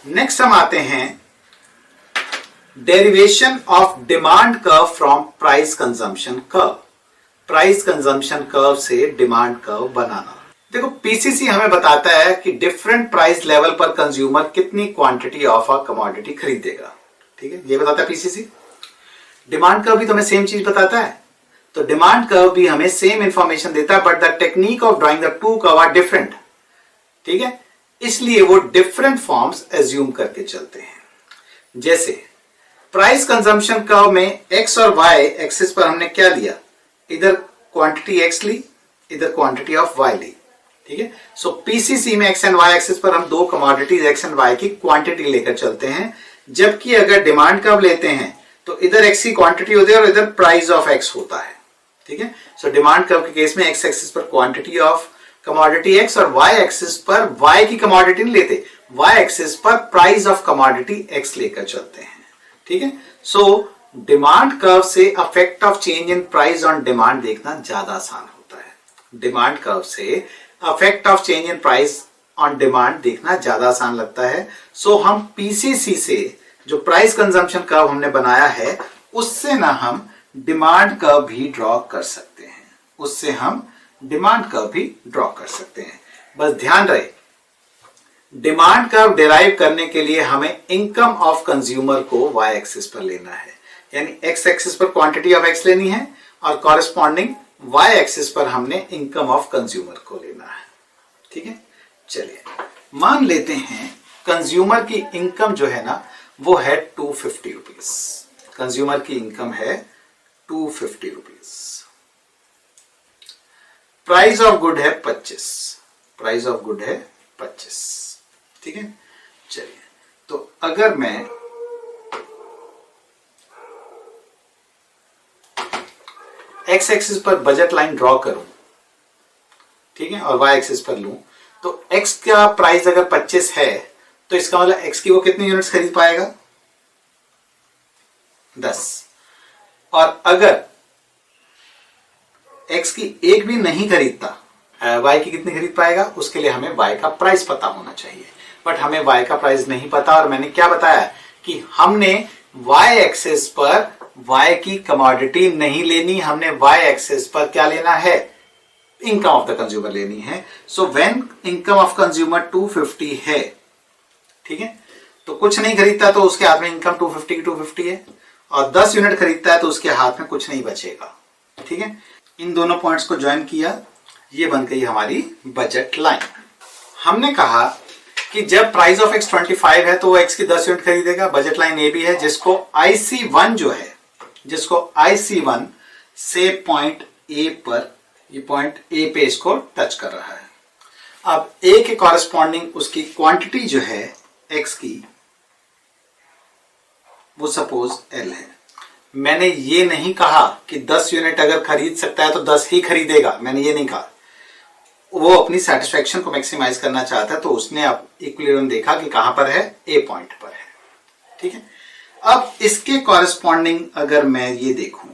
Next हम आते हैं derivation of demand curve from price consumption curve. Price consumption curve से डिमांड कर्व बनाना। देखो, पीसीसी हमें बताता है कि डिफरेंट प्राइस लेवल पर कंज्यूमर कितनी क्वांटिटी ऑफ अ कमोडिटी खरीदेगा। ठीक है, ये बताता है पीसीसी। डिमांड कर्व भी तो हमें सेम चीज बताता है, तो डिमांड कर्व भी हमें सेम इंफॉर्मेशन देता है, but the technique of drawing the two curve are different. ठीक है, इसलिए वो डिफरेंट फॉर्म्स एज्यूम करके चलते हैं। जैसे प्राइस कंजम्पशन कर्व में एक्स और वाई एक्सिस पर हमने क्या लिया, इधर क्वांटिटी एक्स ली, इधर क्वांटिटी ऑफ वाई ली। ठीक है, सो पीसीसी में एक्स एंड वाई एक्सिस पर हम दो कमोडिटीज एक्स एंड वाई की क्वांटिटी लेकर चलते हैं, जबकि अगर डिमांड कर्व लेते हैं तो इधर एक्स की क्वांटिटी होती है और इधर प्राइस ऑफ एक्स होता है। ठीक है, सो डिमांड कर्व के केस में एक्स एक्सिस पर क्वांटिटी ऑफ कमोडिटी एक्स और वाई एक्सिस पर वाई की कमोडिटी नहीं लेते, वाई एक्सिस पर प्राइस ऑफ कमोडिटी एक्स लेकर चलते हैं। ठीक है, सो डिमांड कर्व से affect of change in price on demand देखना ज्यादा आसान होता है। डिमांड कर्व से affect of change in price on demand देखना ज्यादा आसान लगता है। सो हम पीसीसी से जो प्राइस कंजम्पशन कर्व हमने बनाया है उससे ना हम डिमांड कर्व भी ड्रॉ कर सकते हैं, उससे हम डिमांड कर्व भी ड्रॉ कर सकते हैं। बस ध्यान रहे, डिमांड कर्व डिराइव करने के लिए हमें इनकम ऑफ कंज्यूमर को वाई एक्सिस पर लेना है, यानी एक्स एक्सिस पर क्वांटिटी ऑफ एक्स लेनी है और कॉरेस्पॉन्डिंग वाई एक्सिस पर हमने इनकम ऑफ कंज्यूमर को लेना है। ठीक है, चलिए मान लेते हैं कंज्यूमर की इनकम जो है ना वो है 250 रुपीज। कंज्यूमर की इनकम है 250 रुपीज। प्राइस ऑफ गुड है 25। प्राइस ऑफ गुड है 25। ठीक है, चलिए तो अगर मैं एक्स एक्सिस पर बजट लाइन ड्रॉ करूं, ठीक है, और वाई एक्सिस पर लूं, तो एक्स का प्राइस अगर 25 है तो इसका मतलब एक्स की वो कितनी यूनिट्स खरीद पाएगा, 10। और अगर एक्स की एक भी नहीं खरीदता, वाई की कितनी खरीद पाएगा, उसके लिए हमें वाई का प्राइस पता होना चाहिए। बट हमें वाई का प्राइस नहीं पता, और मैंने क्या बताया कि हमने वाई एक्सिस पर वाई की कमोडिटी नहीं लेनी, हमने वाई एक्सिस पर क्या लेना है, इनकम ऑफ द कंज्यूमर लेनी है। So when income of consumer 250 है, ठीक है, तो कुछ नहीं खरीदता तो उसके हाथ में इनकम 250 की 250 है, और 10 यूनिट खरीदता है तो उसके हाथ में कुछ नहीं बचेगा। ठीक है, इन दोनों पॉइंट्स को ज्वाइन किया, ये बन गई हमारी बजट लाइन। हमने कहा कि जब प्राइस ऑफ एक्स 25 है तो वो एक्स की 10 यूनिट खरीदेगा। बजट लाइन ए भी है, जिसको IC1 जो है, जिसको IC1 से पॉइंट ए पर, ये पॉइंट ए पे इसको टच कर रहा है। अब ए के कॉरेस्पॉन्डिंग उसकी क्वांटिटी जो है एक्स की, वो सपोज एल है। मैंने ये नहीं कहा कि 10 यूनिट अगर खरीद सकता है तो 10 ही खरीदेगा, मैंने ये नहीं कहा। वो अपनी सेटिस्फेक्शन को मैक्सिमाइज करना चाहता है, तो उसने अब इक्विलिब्रियम देखा कि कहां पर है, ए पॉइंट पर है। ठीक है, अब इसके कॉरेस्पॉन्डिंग अगर मैं ये देखूं,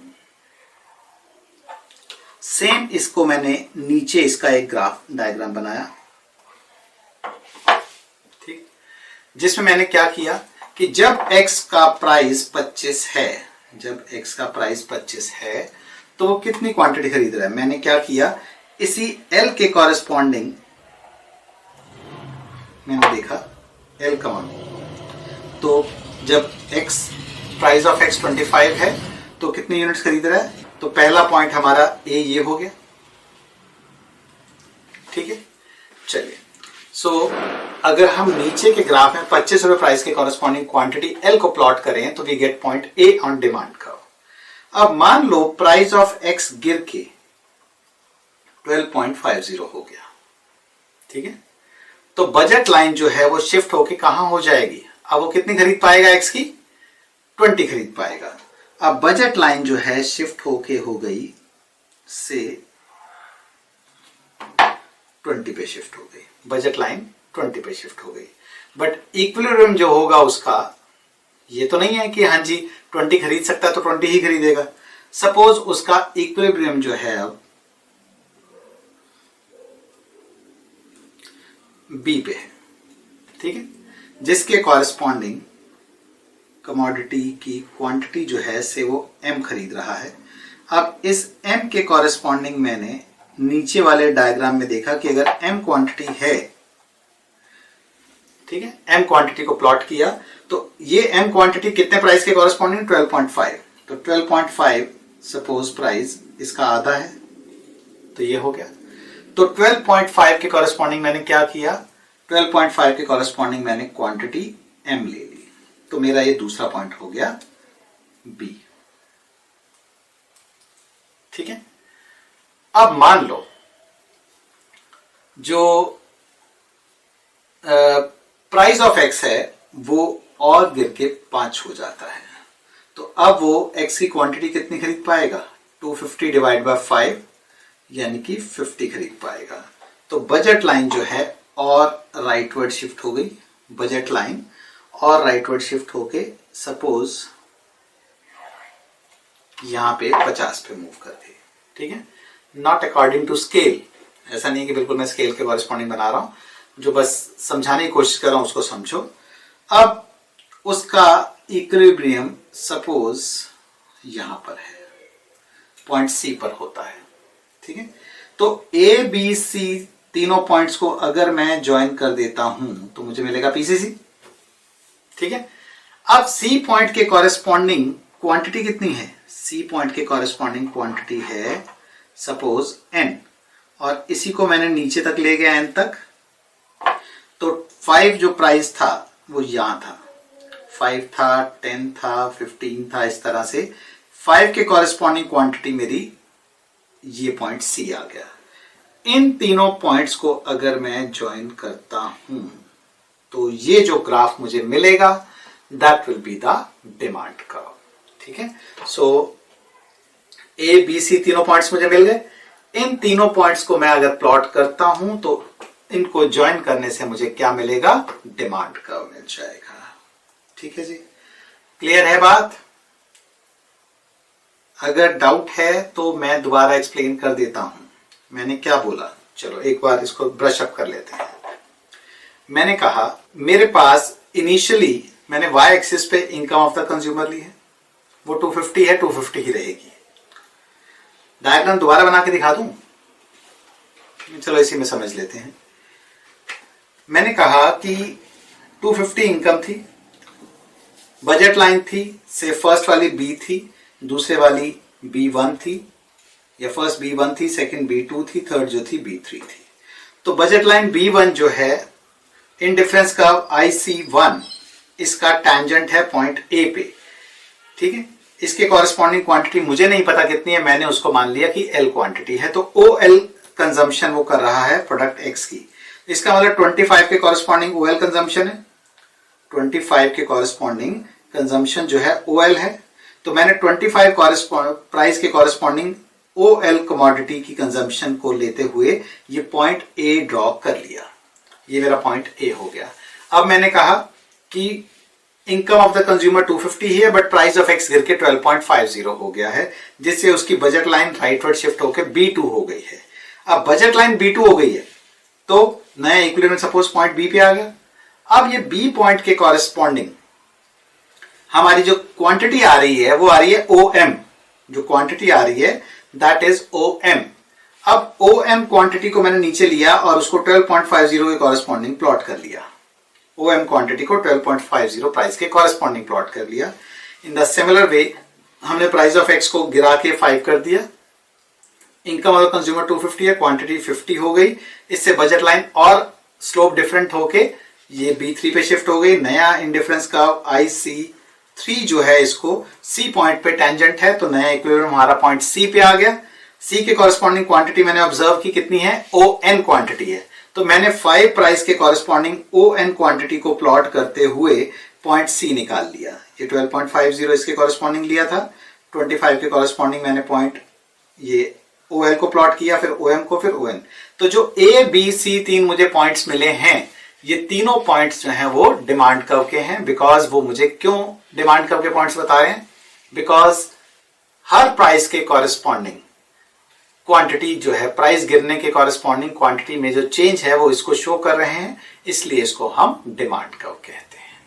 सेम इसको मैंने नीचे इसका एक ग्राफ डायग्राम बनाया, ठीक, जिसमें मैंने क्या किया कि जब x का प्राइस 25 है, जब x का प्राइस 25 है तो वो कितनी क्वांटिटी खरीद रहा है। मैंने क्या किया, इसी L के कॉरेस्पॉन्डिंग मैंने देखा L का मान, तो जब x प्राइस ऑफ x 25 है तो कितनी यूनिट्स खरीद रहा है, तो पहला पॉइंट हमारा A ये हो गया। ठीक है, चलिए, सो अगर हम नीचे के ग्राफ में 25 रुपए प्राइस के कॉरेस्पॉन्डिंग क्वांटिटी L को प्लॉट करें तो we get point A on demand curve. अब मान लो प्राइस ऑफ x गिर के 12.50 हो गया। ठीक है, तो बजट लाइन जो है वो शिफ्ट होके कहां हो जाएगी, अब वो कितनी खरीद पाएगा, x की 20 खरीद पाएगा। अब बजट लाइन जो है शिफ्ट होके हो गई से 20 पे शिफ्ट हो गई, बजट लाइन 20 पे शिफ्ट हो गई। बट इक्विलिब्रियम जो होगा उसका ये तो नहीं है कि हाँ जी 20 खरीद सकता है तो 20 ही खरीदेगा। सपोज उसका इक्विलिब्रियम जो है अब बी पे है, ठीक है, जिसके कॉरेस्पॉन्डिंग कमोडिटी की क्वांटिटी जो है से वो m खरीद रहा है। अब इस m के कॉरेस्पॉन्डिंग मैंने नीचे वाले डायग्राम में देखा कि अगर m क्वांटिटी है, ठीक है, m क्वांटिटी को प्लॉट किया तो ये m क्वांटिटी कितने प्राइस के कॉरेस्पॉन्डिंग 12.5, तो 12.5 सपोज प्राइस इसका आधा है, तो ये हो गया। तो 12.5 के कॉरेस्पॉन्डिंग मैंने क्या किया, 12.5 के कॉरेस्पॉन्डिंग मैंने क्वांटिटी m ले ली, तो मेरा ये दूसरा पॉइंट हो गया b, ठीक है। अब मान लो जो प्राइस ऑफ x है वो और गिर के 5 हो जाता है, तो अब वो x की क्वांटिटी कितनी खरीद पाएगा, 250 डिवाइड बाय 5 यानी कि 50 खरीद पाएगा। तो बजट लाइन जो है और राइटवर्ड शिफ्ट हो गई, बजट लाइन और राइटवर्ड शिफ्ट होके सपोज यहां पे 50 पे मूव कर दी, ठीक है। नॉट अकॉर्डिंग टू स्केल, ऐसा नहीं कि बिल्कुल मैं स्केल के कॉरेस्पॉन्डिंग बना रहा हूं, जो बस समझाने की कोशिश कर रहा हूं उसको समझो। अब उसका इक्विलिब्रियम सपोज यहां पर है, पॉइंट सी पर होता है, ठीक है। तो ए बी सी तीनों पॉइंट्स को अगर मैं ज्वाइन कर देता हूं तो मुझे मिलेगा पीसीसी, ठीक है। अब सी पॉइंट के कॉरेस्पॉन्डिंग क्वांटिटी कितनी है, सी पॉइंट के कॉरेस्पॉन्डिंग क्वांटिटी है सपोज n, और इसी को मैंने नीचे तक ले गया n तक, तो 5 जो प्राइस था वो यहां था, 5 था, 10 था, 15 था, इस तरह से 5 के कॉरेस्पॉन्डिंग क्वांटिटी मेरी ये पॉइंट सी आ गया। इन तीनों पॉइंट्स को अगर मैं ज्वाइन करता हूं तो ये जो ग्राफ मुझे मिलेगा that will be the demand curve, ठीक है। सो ए बी सी तीनों पॉइंट्स मुझे मिल गए, इन तीनों पॉइंट्स को मैं अगर प्लॉट करता हूं तो इनको ज्वाइन करने से मुझे क्या मिलेगा, डिमांड कर्व मिल जाएगा, ठीक है जी। क्लियर है बात? अगर डाउट है तो मैं दोबारा एक्सप्लेन कर देता हूं मैंने क्या बोला। चलो एक बार इसको ब्रश अप कर लेते हैं। मैंने कहा मेरे पास इनिशियली मैंने y एक्सिस पे इनकम ऑफ द कंज्यूमर ली है, वो 250 है, 250 ही रहेगी। डायग्राम दोबारा बना के दिखा दूं, चलो इसी में समझ लेते हैं। मैंने कहा कि 250 इनकम थी, बजट लाइन थी, से फर्स्ट वाली बी थी, दूसरे वाली B1 थी, या फर्स्ट B1 थी, सेकंड B2 थी, थर्ड जो थी B3 थी। तो बजट लाइन B1 जो है इन डिफरेंस का IC1 इसका टैंजेंट है पॉइंट A पे, ठीक है। इसके कॉरेस्पॉन्डिंग क्वांटिटी मुझे नहीं पता कितनी है, मैंने उसको मान लिया कि L क्वांटिटी है, तो OL कंजम्पशन वो कर रहा है प्रोडक्ट X की। इसका मतलब 25 के कॉरेस्पॉन्डिंग OL कंजम्पशन है, 25 के कॉरेस्पॉन्डिंग कंजम्पशन जो है OL है, तो मैंने 25 प्राइस के कॉरेस्पॉन्डिंग OL कमोडिटी की कंजम्पशन को लेते हुए ये पॉइंट A ड्रॉ कर लिया, ये मेरा पॉइंट A हो गया। अब मैंने कहा कि इनकम ऑफ द कंज्यूमर 250 ही है, बट प्राइस ऑफ X गिर के 12.50 हो गया है, जिससे उसकी बजट लाइन राइटवर्ड शिफ्ट होकर B2 हो गई है। अब बजट लाइन B2 हो गई है तो नया इक्विलिब्रियम सपोज पॉइंट B पे आ गया। अब ये B पॉइंट के कॉरेस्पॉन्डिंग हमारी जो क्वांटिटी आ रही है वो आ रही है OM, जो क्वांटिटी आ रही है दैट इज OM। अब OM क्वांटिटी को मैंने नीचे लिया और उसको 12.50 के कॉरेस्पॉन्डिंग प्लॉट कर लिया, OM क्वांटिटी को 12.50 प्राइस के कॉरेस्पॉन्डिंग प्लॉट कर लिया। इन द सिमिलर वे हमने प्राइस ऑफ X को गिरा के 5 कर दिया, इनकम ऑफ कंज्यूमर 250 है, क्वांटिटी 50 हो गई, इससे बजट लाइन और स्लोप डिफरेंट होके ये B3 पे शिफ्ट हो गई। नया इंडिफरेंस का IC3 जो है इसको C पॉइंट पे टेंजेंट है, तो नया इक्विलिब्रियम हमारा पॉइंट C पे आ गया। C के कॉरेस्पॉन्डिंग क्वांटिटी मैंने ऑब्जर्व की कितनी है, ON क्वांटिटी है, तो मैंने 5 प्राइस के कॉरेस्पॉन्डिंग ON क्वांटिटी को प्लॉट करते हुए पॉइंट C निकाल लिया। ये 12.50 इसके कॉरेस्पॉन्डिंग लिया था, 25 के कॉरेस्पॉन्डिंग मैंने पॉइंट ये OL को प्लॉट किया, फिर OM को, फिर ON। तो जो A B C 3 मुझे पॉइंट्स मिले हैं, ये तीनों पॉइंट्स जो हैं वो डिमांड कर्व के हैं। बिकॉज वो मुझे क्यों डिमांड कर्व के पॉइंट्स बता रहे हैं, बिकॉज हर प्राइस के कॉरेस्पॉन्डिंग क्वांटिटी जो है प्राइस गिरने के कॉरेस्पॉन्डिंग क्वांटिटी में जो चेंज है वो इसको शो कर रहे हैं, इसलिए इसको हम डिमांड कर्व कहते हैं।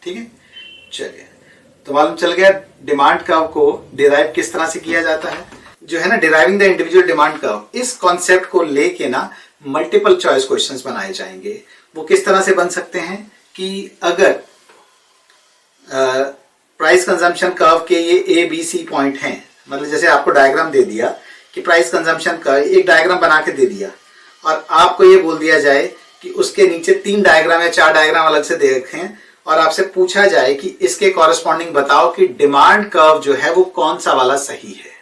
ठीक है, चलिए तो मालूम चल गया डिमांड कर्व को डिराइव किस तरह से किया जाता है। जो है ना deriving the individual demand curve, इस कॉन्सेप्ट को लेके ना मल्टीपल चॉइस क्वेश्चंस बनाए जाएंगे। वो किस तरह से बन सकते हैं कि अगर प्राइस कंजम्पशन कर्व के ये ABC पॉइंट हैं, मतलब जैसे आपको डायग्राम दे दिया कि प्राइस कंजम्पशन का एक डायग्राम बना के दे दिया और आपको ये बोल दिया जाए कि उसके नीचे 3 डायग्राम या 4 डायग्राम अलग से दे रखे हैं और आपसे पूछा जाए कि इसके कॉरेस्पॉन्डिंग बताओ कि डिमांड कर्व जो है वो कौन सा वाला सही है।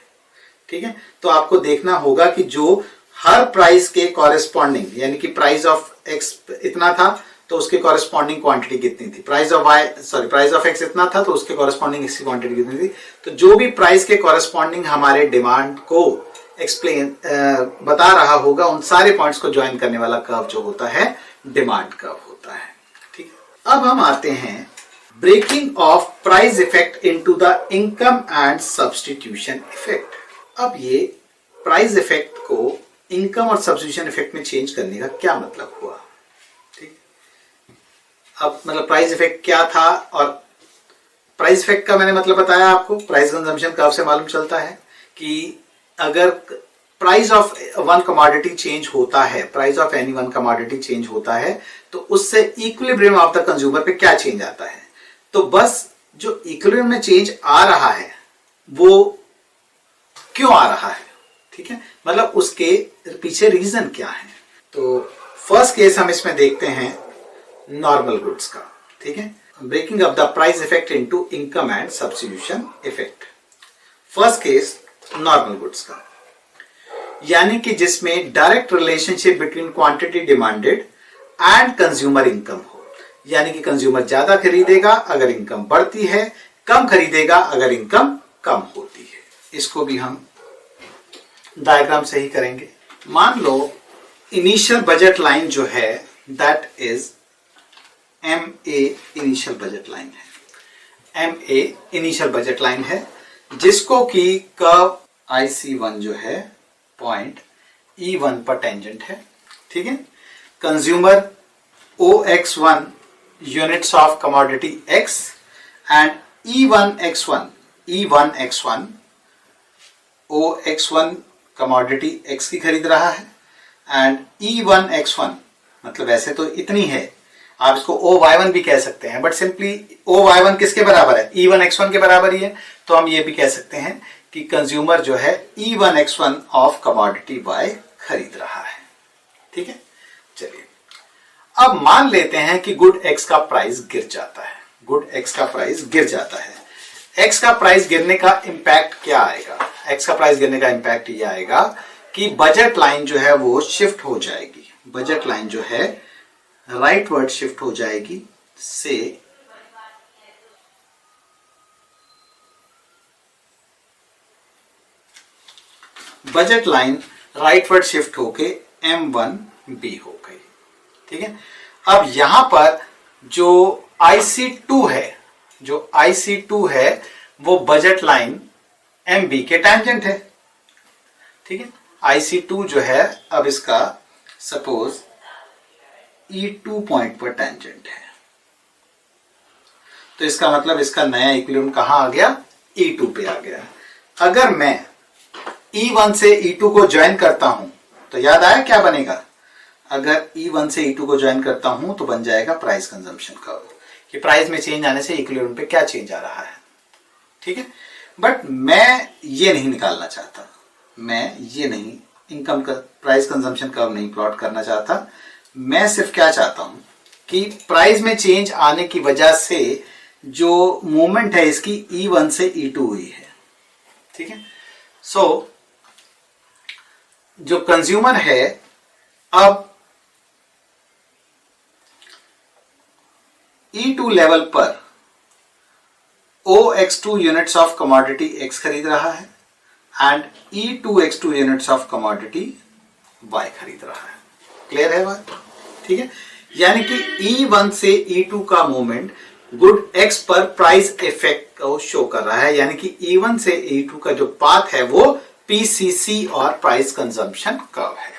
ठीक है, तो आपको देखना होगा कि जो हर प्राइस के कॉरेस्पॉन्डिंग, यानी कि प्राइस ऑफ एक्स इतना था तो उसके कॉरेस्पॉन्डिंग क्वांटिटी कितनी थी, प्राइस ऑफ एक्स इतना था तो उसके कॉरेस्पॉन्डिंग इसकी क्वांटिटी कितनी थी। तो जो भी प्राइस के कॉरेस्पॉन्डिंग हमारे डिमांड को एक्सप्लेन बता रहा होगा, उन सारे पॉइंट्स को ज्वाइन करने वाला कर्व जो होता है डिमांड कर्व होता है। ठीक है, अब हम आते हैं breaking of price effect into the income and substitution effect. अब ये प्राइस इफेक्ट को इनकम और सब्स्टिट्यूशन इफेक्ट में चेंज करने का क्या मतलब हुआ। ठीक, अब मतलब प्राइस इफेक्ट क्या था, और प्राइस इफेक्ट का मैंने मतलब बताया आपको, प्राइस कंजम्पशन कर्व से मालूम चलता है कि अगर price of one commodity change होता है, price of any one commodity change होता है तो उससे इक्विलिब्रियम ऑफ द कंज्यूमर पे क्या चेंज आता है। तो बस जो इक्विलिब्रियम में चेंज आ रहा है वो क्यों आ रहा है, ठीक है, मतलब उसके पीछे रीजन क्या है। तो फर्स्ट केस हम इसमें देखते हैं नॉर्मल गुड्स का। ठीक है, breaking up the price effect into income and substitution effect. First case normal goods का, यानी कि जिसमें direct relationship between quantity demanded and consumer income हो, यानी कि कंज्यूमर ज्यादा खरीदेगा अगर इनकम बढ़ती है, कम खरीदेगा अगर इनकम कम होती है। इसको भी हम डायग्राम से ही करेंगे। मान लो इनिशियल बजट लाइन जो है that is MA initial budget line है, MA इनिशियल बजट लाइन है, जिसको कि कर्व IC1 जो है पॉइंट E1 पर टेंजेंट है। ठीक है, consumer OX1 units of commodity X and E1X1 OX1 commodity X की खरीद रहा है एंड E1X1 मतलब ऐसे तो इतनी है, आप इसको OY1 भी कह सकते हैं, बट सिंपली OY1 किसके बराबर है, E1X1 के बराबर ही है। तो हम ये भी कह सकते हैं कि कंज्यूमर जो है E1X1 ऑफ कमोडिटी Y खरीद रहा है। ठीक है, चलिए अब मान लेते हैं कि गुड X का प्राइस गिर जाता है, गुड X का प्राइस गिर जाता है। X का प्राइस गिरने का इंपैक्ट क्या आएगा, X का प्राइस गिरने का इंपैक्ट ये आएगा कि बजट लाइन जो है वो शिफ्ट हो जाएगी, बजट लाइन जो है राइटवर्ड शिफ्ट हो जाएगी से बजट लाइन राइटवर्ड शिफ्ट होके M1B हो गई। ठीक है, अब यहां पर जो IC2 है, जो IC2 है वो बजट लाइन MB के टेंजेंट है। ठीक है, IC2 जो है अब इसका सपोज E2 पॉइंट पर टेंजेंट है, तो इसका मतलब इसका नया इक्विलिब्रियम कहां आ गया, E2 पे आ गया। अगर मैं E1 से E2 को ज्वाइन करता हूं तो याद आया क्या बनेगा, अगर E1 से E2 को ज्वाइन करता हूं तो बन जाएगा प्राइस कंजम्पशन कर्व, कि प्राइस में चेंज आने से इक्विलिब्रियम पे क्या चेंज आ रहा है। ठीक है, बट मैं ये नहीं निकालना चाहता, मैं ये नहीं इनकम का प्राइस कंजम्पशन कर्व नहीं प्लॉट करना चाहता। मैं सिर्फ क्या चाहता हूं कि प्राइस में चेंज आने की वजह से जो मूवमेंट है इसकी E1 से E2 हुई है। ठीक है, सो जो कंज्यूमर है अब E2 लेवल पर OX2 units of commodity X खरीद रहा है and E2X2 units of commodity Y खरीद रहा है। क्लियर है बात? ठीक है, यानी कि E1 से E2 का मूवमेंट गुड X पर प्राइस इफेक्ट को शो कर रहा है, यानी कि E1 से E2 का जो पाथ है वो पीसीसी और प्राइस कंजम्पशन कर्व है।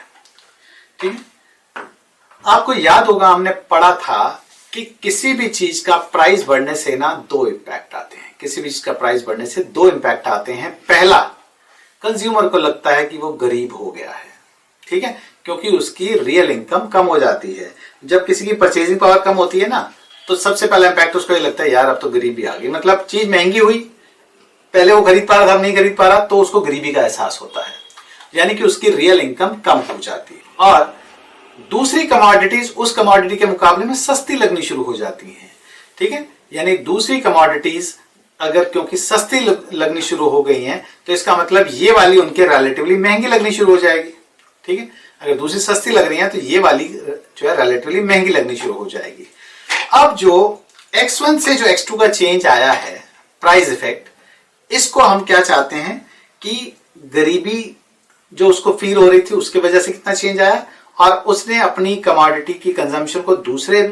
ठीक है, आपको याद होगा हमने पढ़ा था कि किसी भी चीज का प्राइस बढ़ने से ना दो इंपैक्ट आते हैं। किसी भी चीज का प्राइस बढ़ने से दो इंपैक्ट आते हैं। पहला, कंज्यूमर को लगता है कि वो गरीब हो गया है। ठीक है, क्योंकि उसकी रियल इनकम कम हो जाती है। जब किसी की परचेजिंग पावर कम होती है ना, तो सबसे पहला इंपैक्ट उसको ये लगता है यार अब तो गरीबी आ गई, मतलब चीज महंगी हुई, पहले वो खरीद पा रहा था अब नहीं खरीद पा रहा, तो उसको गरीबी का एहसास होता है, यानी कि उसकी रियल इनकम कम हो जाती है। और दूसरी कमोडिटीज उस कमोडिटी के मुकाबले में सस्ती लगनी शुरू हो जाती हैं। ठीक है, यानी दूसरी कमोडिटीज अगर क्योंकि सस्ती लगनी शुरू हो गई हैं, तो इसका मतलब ये वाली उनके रिलेटिवली महंगी लगनी शुरू हो जाएगी। ठीक है, अगर दूसरी सस्ती लग रही है तो ये वाली जो है रिलेटिवली महंगी लगनी शुरू हो जाएगी। अब जो X1 से जो X2 का चेंज आया है, प्राइस इफेक्ट, इसको हम क्या चाहते हैं कि गरीबी जो उसको फील हो रही थी उसके वजह से कितना चेंज आया, और उसने अपनी कमोडिटी की कंजम्पशन को दूसरे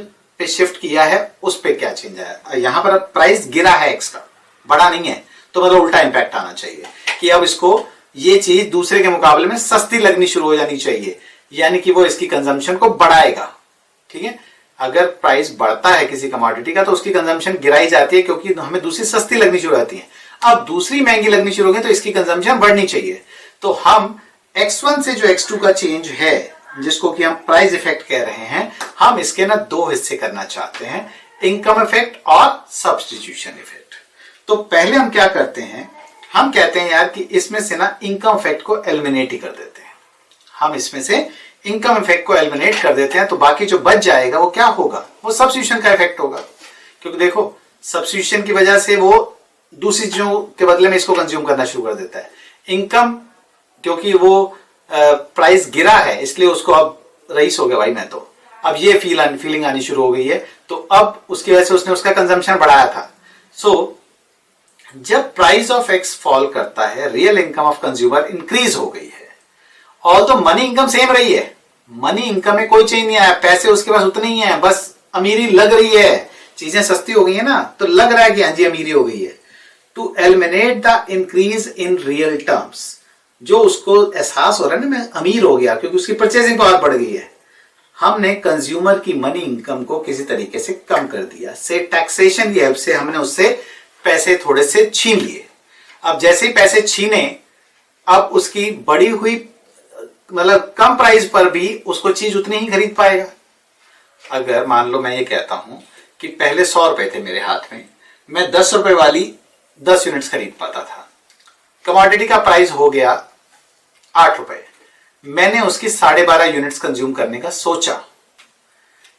पे शिफ्ट किया है, उस पे क्या चेंज आया। यहां पर प्राइस गिरा है X का, बड़ा नहीं है, तो मतलब उल्टा इंपैक्ट आना चाहिए कि अब इसको ये चीज दूसरे के मुकाबले में सस्ती लगनी शुरू हो जानी चाहिए, यानी कि वो इसकी कंजम्पशन को बढ़ाएगा। ठीक है, अगर प्राइस बढ़ता है किसी कमोडिटी का तो उसकी कंजम्पशन गिराई जाती है, क्योंकि हमें दूसरी सस्ती लगनी शुरू होती है। अब दूसरी महंगी लगनी शुरू हो गई तो इसकी कंजम्पशन बढ़नी चाहिए। तो हम X1 से जो X2 का चेंज है, जिसको कि हम प्राइस इफेक्ट कह रहे हैं, हम इसके ना दो हिस्से करना चाहते हैं, इनकम इफेक्ट और सब्स्टिट्यूशन इफेक्ट। तो पहले हम क्या करते हैं, हम कहते हैं यार कि इसमें से ना इनकम इफेक्ट को एलिमिनेट ही कर देते हैं। हम इसमें से इनकम इफेक्ट को एलिमिनेट कर देते हैं, तो बाकी जो बच जाएगा वो क्या होगा, वो सब्स्टिट्यूशन का इफेक्ट होगा। क्योंकि देखो सब्स्टिट्यूशन की वजह से वो दूसरी चीजों के बदले में इसको कंज्यूम करना शुरू कर देता है। इनकम क्योंकि वो प्राइस गिरा है इसलिए उसको अब रईस हो गया भाई मैं तो, अब ये फीलिंग आनी शुरू हो गई है, तो अब उसकी वजह से उसने उसका कंजम्पशन बढ़ाया था। सो जब प्राइस ऑफ एक्स फॉल करता है, real income of consumer increase हो गई है, ऑल्दो मनी इनकम सेम रही है, मनी इनकम में कोई चेंज नहीं आया, पैसे उसके पास उतने ही हैं, बस अमीरी लग रही है, चीजें सस्ती हो गई है ना, तो लग रहा है कि हाँ जी अमीरी हो गई है। To eliminate the increase in real terms, जो उसको एहसास हो रहा है ना मैं अमीर हो गया क्योंकि उसकी परचेजिंग पावर बढ़ गई है, हमने कंज्यूमर की मनी इनकम को किसी तरीके से कम कर दिया। से टैक्सेशन की हेल्प से हमने उससे पैसे थोड़े से छीन लिए। अब जैसे ही पैसे छीने, अब उसकी बढ़ी हुई मतलब कम प्राइस पर भी उसको चीज उतनी ही खरीद पाएगा। अगर मान लो मैं ये कहता हूं कि पहले 100 रुपए थे मेरे हाथ में, मैं 10 रुपए वाली 10 यूनिट्स खरीद पाता था, कमोडिटी का प्राइस हो गया 8 रुपए, मैंने उसकी 12.5 यूनिट्स कंज्यूम करने का सोचा,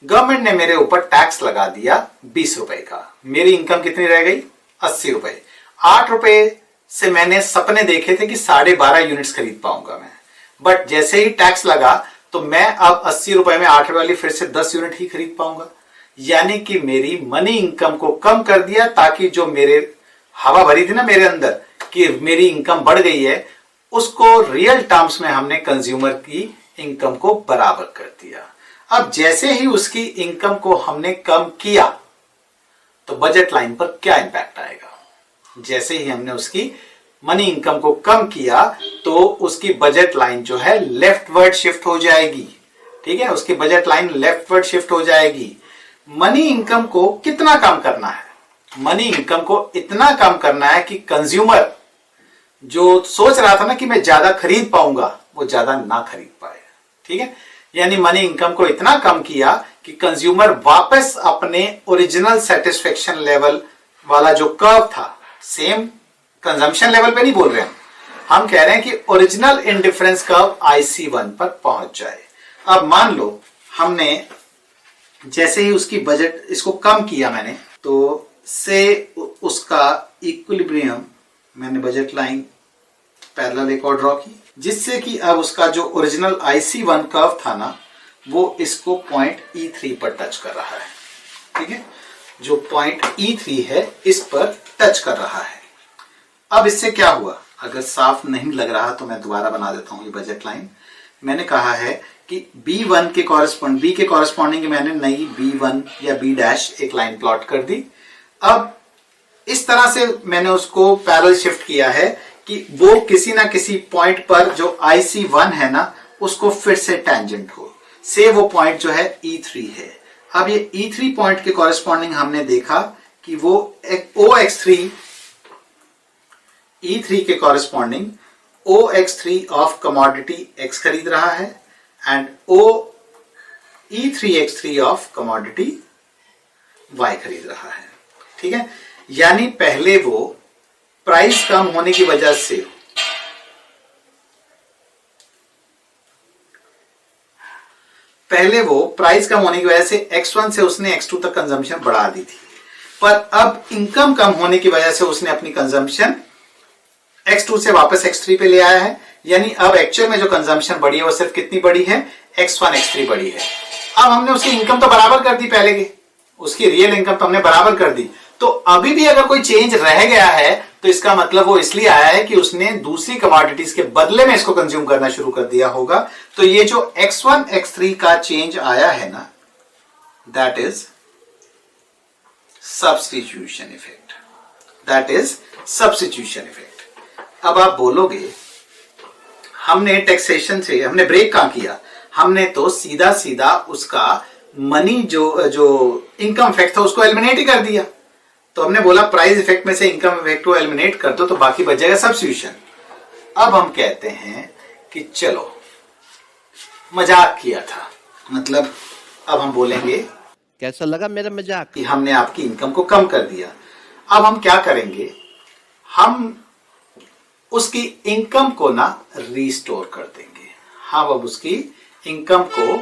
गवर्नमेंट ने मेरे ऊपर टैक्स लगा दिया 20 रुपए का, मेरी इनकम कितनी रह गई 80 रुपए। 8 रुपए से मैंने सपने देखे थे कि 12.5 यूनिट्स खरीद पाऊंगा मैं, बट जैसे ही टैक्स लगा तो मैं अब 80 रुपए में 8 रुपए वाली फिर से 10 यूनिट ही खरीद पाऊंगा, यानी कि मेरी मनी इनकम को कम कर दिया, ताकि जो मेरे हवा भरी थी ना मेरे अंदर कि मेरी इनकम बढ़ गई है, उसको रियल टर्म्स में हमने कंज्यूमर की इनकम को बराबर कर दिया। अब जैसे ही उसकी इनकम को हमने कम किया तो बजट लाइन पर क्या इंपैक्ट आएगा। जैसे ही हमने उसकी मनी इनकम को कम किया तो उसकी बजट लाइन जो है लेफ्टवर्ड शिफ्ट हो जाएगी। ठीक है, उसकी बजट लाइन लेफ्टवर्ड शिफ्ट हो जाएगी। मनी इनकम को कितना कम करना है, मनी इनकम को इतना कम करना है कि कंज्यूमर जो सोच रहा था ना कि मैं ज्यादा खरीद पाऊंगा, वो ज्यादा ना खरीद पाए। ठीक है, यानी मनी इनकम को इतना कम किया कि कंज्यूमर वापस अपने ओरिजिनल सेटिस्फेक्शन लेवल वाला जो कर्व था, सेम कंजम्पशन लेवल पे नहीं बोल रहे हम कह रहे हैं कि ओरिजिनल इंडिफरेंस कर्व IC1 पर पहुंच जाए। अब मान लो हमने जैसे ही उसकी बजट इसको कम किया मैंने, तो से उसका इक्विलिब्रियम मैंने बजट लाइन पैरेलल एक और ड्रॉ की, जिससे कि अब उसका जो ओरिजिनल IC1 कर्व था ना, वो इसको पॉइंट E3 पर टच कर रहा है। ठीक है, जो पॉइंट E3 है इस पर टच कर रहा है। अब इससे क्या हुआ, अगर साफ नहीं लग रहा तो मैं दोबारा बना देता हूं ये बजट लाइन। मैंने कहा है कि B1 के कॉरेस्पॉन्ड B के कॉरेस्पॉन्डिंग मैंने नई B1 या B' एक लाइन प्लॉट कर दी। अब इस तरह से मैंने उसको पैरेलल शिफ्ट किया है कि वो किसी ना किसी पॉइंट पर जो IC1 है ना उसको फिर से टेंजेंट हो। से वो पॉइंट जो है E3 है। अब ये E3 पॉइंट के कॉरेस्पॉन्डिंग हमने देखा कि वो OX3 E3 के corresponding OX3 of commodity X खरीद रहा है and E3X3 of commodity Y खरीद रहा है। ठीक है, यानी पहले वो प्राइस कम होने की वजह से X1 से उसने X2 तक कंजम्पशन बढ़ा दी थी, पर अब इनकम कम होने की वजह से उसने अपनी कंजम्पशन X2 से वापस X3 पे ले आया है। यानी अब एक्चुअल में जो कंजम्पशन बढ़ी है वो सिर्फ कितनी बढ़ी है, X1 X3 बढ़ी है। अब हमने उसकी इनकम तो बराबर कर दी, पहले की उसकी रियल इनकम तो हमने बराबर कर दी, तो अभी भी अगर कोई चेंज रह गया है तो इसका मतलब वो इसलिए आया है कि उसने दूसरी कमोडिटीज के बदले में इसको कंज्यूम करना शुरू कर दिया होगा। तो ये जो X1 X3 का चेंज आया है ना, that is substitution effect, that is substitution effect. अब आप बोलोगे हमने टैक्सेशन से हमने ब्रेक कहां किया, हमने तो सीधा सीधा उसका मनी जो इनकम इफेक्ट था उसको एलिमिनेट ही कर दिया। तो हमने बोला प्राइस इफेक्ट में से इनकम इफेक्ट को एलिमिनेट कर दो तो बाकी बच जाएगा सब्स्टिट्यूशन। अब हम कहते हैं कि चलो मजाक किया था, मतलब अब हम बोलेंगे कैसा लगा मेरा मजाक कि हमने आपकी इनकम को कम कर दिया। अब हम क्या करेंगे, हम उसकी इनकम को ना रीस्टोर कर देंगे। हम अब उसकी इनकम को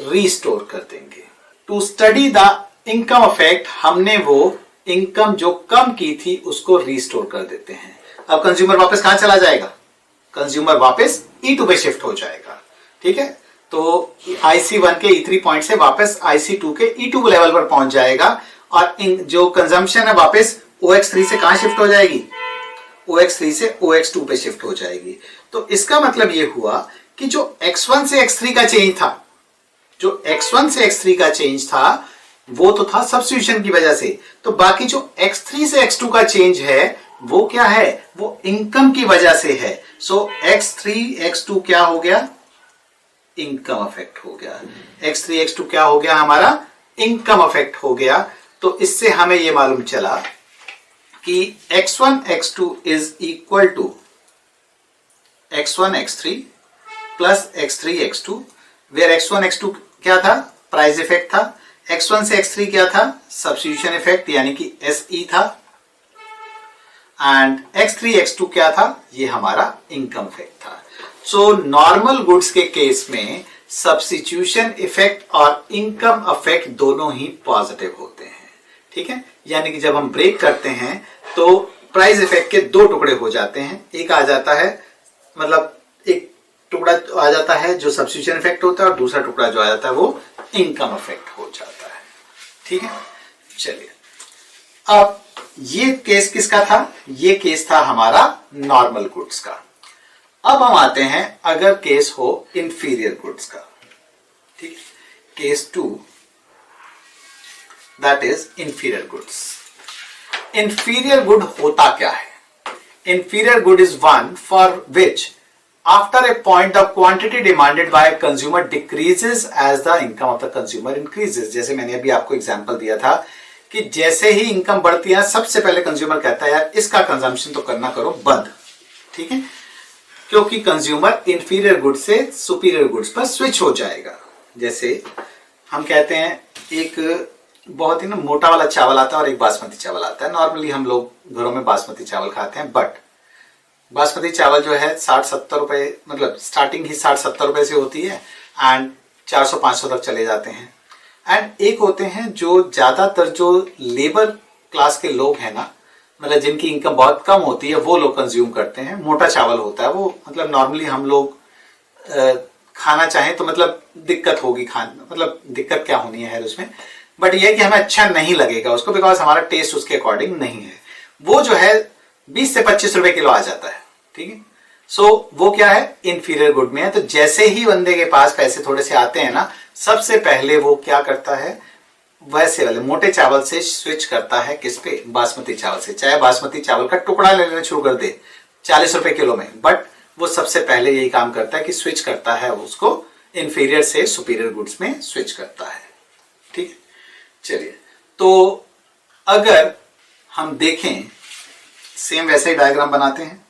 रीस्टोर कर देंगे। To study the income effect हमने वो इनकम जो कम की थी उसको रीस्टोर कर देते हैं। अब कंज्यूमर वापस कहां चला जाएगा, कंज्यूमर वापस E2 पे शिफ्ट हो जाएगा। ठीक है, तो IC1 के E3 पॉइंट से वापस IC2 के E2 लेवल पर पहुंच जाएगा और जो कंजम्पशन है वापस OX3 से कहां शिफ्ट हो जाएगी, OX3 से OX2 पे शिफ्ट हो जाएगी। तो इसका मतलब यह हुआ कि जो X1 से X3 का चेंज था, जो X1 से X3 का चेंज था वो तो था सब्स्टिट्यूशन की वजह से, तो बाकी जो X3 से X2 का चेंज है वो क्या है, वो इनकम की वजह से है। सो X3 X2 क्या हो गया, इनकम इफेक्ट हो गया। X3 X2 क्या हो गया, हमारा इनकम इफेक्ट हो गया। तो इससे हमें यह मालूम चला कि X1 X2 is equal to X1 X3 plus X3 X2, where X1 X2 क्या था, प्राइस इफेक्ट था, X1 से X3 क्या था, सब्स्टिट्यूशन इफेक्ट यानी कि SE था, एंड X3 X2 क्या था, ये हमारा इनकम इफेक्ट था। सो नॉर्मल गुड्स के केस में सब्स्टिट्यूशन इफेक्ट और इनकम इफेक्ट दोनों ही पॉजिटिव होते हैं। ठीक है, यानी कि जब हम ब्रेक करते हैं तो प्राइस इफेक्ट के दो टुकड़े हो जाते हैं, एक आ जाता है, मतलब एक टुकड़ा आ जाता है जो सब्स्टिट्यूशन इफेक्ट होता है और दूसरा टुकड़ा जो आ जाता है वो इनकम इफेक्ट हो जाता है। ठीक है, चलिए अब ये केस किसका था, ये केस था हमारा नॉर्मल गुड्स का। अब हम आते हैं अगर केस हो इंफीरियर गुड्स का। ठीक है, case 2 that is inferior goods. Inferior good होता क्या है, inferior good is one for which after a point the quantity demanded by a consumer decreases as the income of the consumer increases। जैसे मैंने अभी आपको एग्जांपल दिया था कि जैसे ही इनकम बढ़ती है सबसे पहले कंज्यूमर कहता है यार इसका कंजम्पशन तो करना करो बंद। ठीक है, क्योंकि कंज्यूमर इंफीरियर गुड्स से सुपीरियर गुड्स पर स्विच हो जाएगा। जैसे हम कहते हैं एक बहुत ही ना मोटा वाला चावल आता है और एक बासमती चावल आता है। नॉर्मली हम लोग घरों में बासमती चावल खाते हैं, बट बासमती चावल जो है 60-70 रुपए, मतलब स्टार्टिंग ही 60-70 रुपए से होती है एंड 400-500 तक चले जाते हैं। एंड एक होते हैं जो ज्यादातर जो लेबर क्लास के लोग हैं ना, मतलब जिनकी इनकम बहुत कम होती है वो लोग कंज्यूम करते हैं। मोटा चावल होता है वो, मतलब नॉर्मली हम लोग खाना चाहें तो मतलब दिक्कत होगी खाना, मतलब दिक्कत क्या होनी है उसमें, बट यह कि हमें अच्छा नहीं लगेगा उसको, बिकॉज हमारा टेस्ट उसके अकॉर्डिंग नहीं है। वो जो है 20 से 25 रुपए किलो आ जाता है। ठीक है, सो वो क्या है, इंफीरियर गुड में है। तो जैसे ही बंदे के पास पैसे थोड़े से आते हैं ना, सबसे पहले वो क्या करता है, वैसे वाले मोटे चावल से स्विच करता है, किस पे, बासमती चावल से। चाहे बासमती चावल का टुकड़ा ले लेना शुरू कर दे, 40 रुपए किलो में, बट वो सबसे पहले यही काम करता है कि स्विच करता है उसको इंफीरियर से सुपीरियर गुड्स में स्विच करता है। ठीक है, चलिए तो अगर हम देखें सेम वैसे ही डायग्राम बनाते हैं।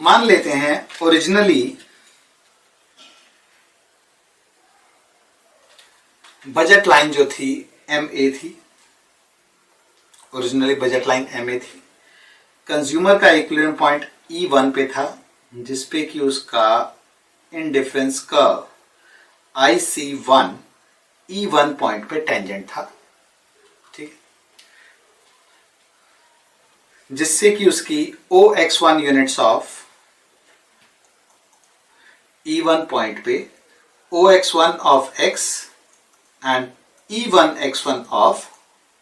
मान लेते हैं ओरिजिनली बजट लाइन जो थी MA थी, ओरिजिनली बजट लाइन MA थी। कंज्यूमर का इक्विलिब्रियम पॉइंट E1 पे था, जिसपे कि उसका indifference curve IC1 E1 point पे टेंजेंट था। ठीक है, जिससे कि उसकी OX1 units of E1 point पे OX1 of X and E1 X1 of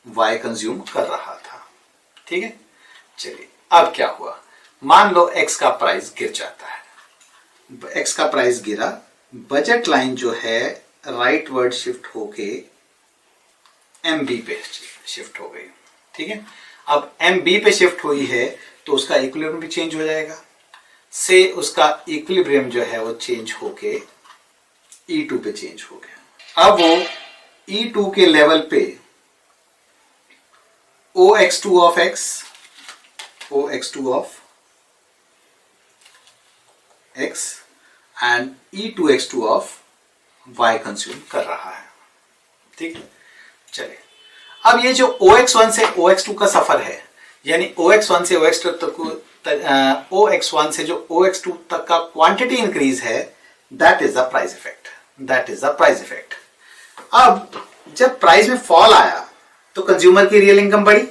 Y consume कर रहा था। ठीक है, चलिए अब क्या हुआ, मान लो X का प्राइस गिर जाता है। X का प्राइस गिरा, बजट लाइन जो है राइट वर्ड शिफ्ट होके MB पे शिफ्ट हो गई। ठीक है, अब MB पे शिफ्ट हुई है तो उसका इक्विलिब्रियम भी चेंज हो जाएगा, से उसका इक्विलिब्रियम जो है वो चेंज होके E2 पे चेंज हो गया। अब वो E2 के लेवल पे OX2 of X, OX2 of X and E2X2 of Y consume कर रहा है। ठीक है, चलिए अब ये जो OX1 से OX2 का सफर है, यानी OX1 से OX2 तक OX1 से जो OX2 तक का क्वांटिटी इंक्रीज है, that is the price effect, that is the price effect. अब जब प्राइस में फॉल आया तो कंज्यूमर की रियल इनकम बढ़ी।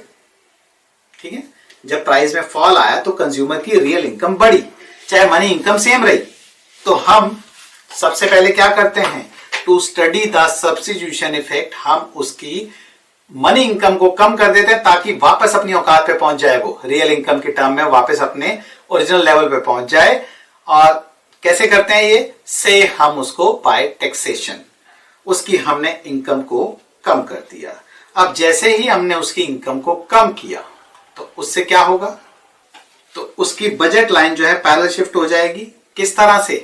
ठीक है, जब प्राइस में फॉल आया तो कंज्यूमर की रियल इनकम बढ़ी, चाहे मनी इनकम सेम रही। तो हम सबसे पहले क्या करते हैं, to study the substitution effect, हम उसकी मनी इनकम को कम कर देते हैं ताकि वापस अपनी औकात पे पहुंच जाए, वो रियल इनकम के टर्म में वापस अपने ओरिजिनल लेवल पे पहुंच जाए। और कैसे करते हैं ये, से हम उसको बाय टैक्सेशन उसकी हमने इनकम को कम कर दिया। अब जैसे ही हमने उसकी इनकम को कम किया तो उससे क्या होगा, तो उसकी बजट लाइन जो है पैरेलल शिफ्ट हो जाएगी। किस तरह से